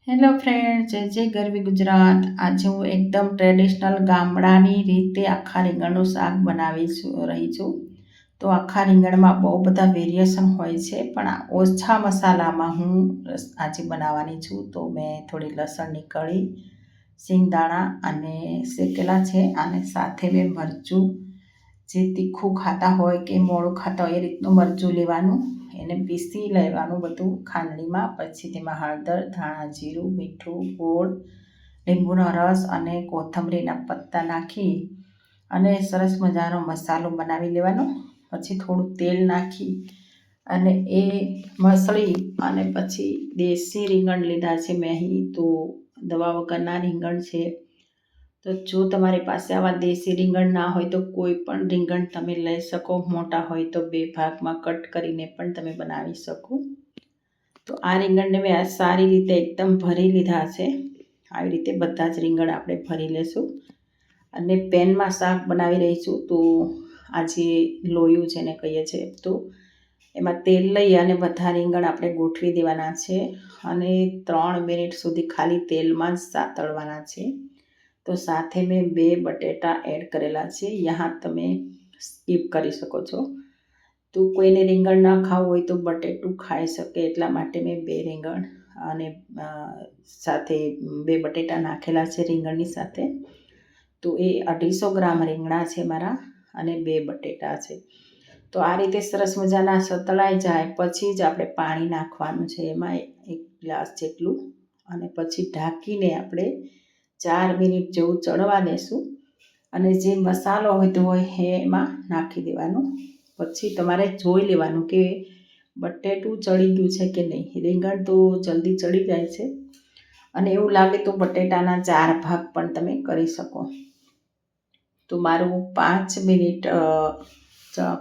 Hello friend, જય જય ગરવી ગુજરાત. આજે હું એકદમ ટ્રેડિશનલ ગામડાની રીતે આખા રીંગણનું શાક રહી છું. તો આખા રીંગણમાં બહુ બધા વેરિએશન હોય છે, પણ આ ઓછા મસાલામાં હું આજે બનાવવાની છું. તો મેં થોડી લસણની કળી, સિંગદાણા અને શેકેલા છે, અને સાથે મેં મરચું, જે તીખું ખાતા હોય કે મોળું ખાતા હોય એ રીતનું મરચું લેવાનું, એને પીસી લેવાનું બધું ખાંડણીમાં. પછી તેમાં હળદર, ધાણા જીરું, મીઠું, ગોળ, લીંબુનો રસ અને કોથમરીના પત્તા નાખી અને સરસ મજાનો મસાલો બનાવી લેવાનો. પછી થોડું તેલ નાખી અને એ મસળી અને પછી દેશી રીંગણ લીધા છે મેં અહીં. તો દવા વગરના રીંગણ છે. તો જો તમારી પાસે આવા દેશી રીંગણ ના હોય તો કોઈ પણ રીંગણ તમે લઈ શકો. મોટા હોય તો 2 ભાગમાં કટ કરીને પણ તમે બનાવી શકો. તો આ રીંગણને મેં આ સારી રીતે એકદમ ભરી લીધા છે. આવી રીતે બધા જ રીંગણ આપણે ભરી લેશું અને પેનમાં શાક બનાવી રહીશું. તો આજે લોયું જેને કહીએ છીએ, તો એમાં તેલ લઈ અને બધા રીંગણ આપણે ગોઠવી દેવાના છે અને 3 મિનિટ સુધી ખાલી તેલમાં જ સાતળવાના છે. તો સાથે મેં 2 બટેટા એડ કરેલા છે. યહાં તમે સ્કીપ કરી શકો છો. તો કોઈને રીંગણ ના ખાવું હોય તો બટેટું ખાઈ શકે, એટલા માટે મેં 2 રીંગણ અને સાથે 2 બટેટા નાખેલા છે રીંગણની સાથે. તો એ 250 ગ્રામ રીંગણા છે મારા અને 2 બટેટા છે. તો આ રીતે સરસ મજાના સતળાઈ જાય પછી જ આપણે પાણી નાખવાનું છે એમાં 1 ગ્લાસ જેટલું, અને પછી ઢાંકીને આપણે 4 મિનિટ જેવું ચડવા દેશું અને જે મસાલો હોય એમાં નાખી દેવાનું. પછી તમારે જોઈ લેવાનું કે બટેટું ચડી ગયું છે કે નહીં. રીંગણ તો જલ્દી ચડી જાય છે, અને એવું લાગે તો બટેટાના 4 ભાગ પણ તમે કરી શકો. તો મારું 5 મિનિટ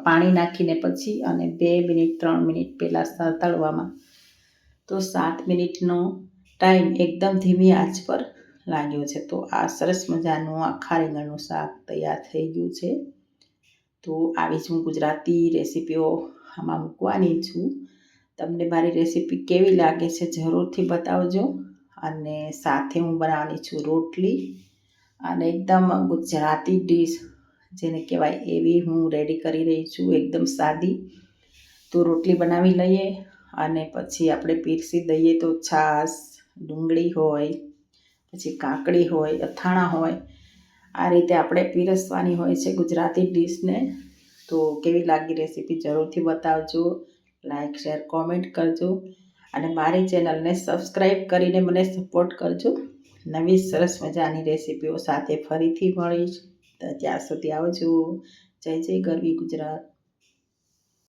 પાણી નાખીને પછી અને 2 મિનિટ 3 મિનિટ પહેલાં સાતળવામાં, તો 7 મિનિટનો ટાઈમ એકદમ ધીમી આંચ પર લાગ્યો છે. તો આ સરસ મજાનું આખા રીંગણનું શાક તૈયાર થઈ ગયું છે. તો આવી જ હું ગુજરાતી રેસીપીઓ આમાં મૂકવાની છું. તમને મારી રેસીપી કેવી લાગે છે જરૂરથી બતાવજો. અને સાથે હું બનાવવાની છું રોટલી, અને એકદમ ગુજરાતી ડીશ જેને કહેવાય એવી હું રેડી કરી રહી છું, એકદમ સાદી. તો રોટલી બનાવી લઈએ અને પછી આપણે પીરસી દઈએ. તો છાશ, ડુંગળી હોય, પછી કાકડી હોય, અથાણા હોય, આ રીતે આપણે પીરસવાની હોય છે ગુજરાતી ડીશને. તો કેવી લાગી રેસીપી જરૂરથી બતાવજો. લાઈક, શેર, કોમેન્ટ કરજો અને મારી ચેનલને સબસ્ક્રાઈબ કરીને મને સપોર્ટ કરજો. નવી સરસ મજાની રેસીપીઓ સાથે ફરીથી મળીશ. ત્યાં સુધી આવજો. જય જય ગરવી ગુજરાત.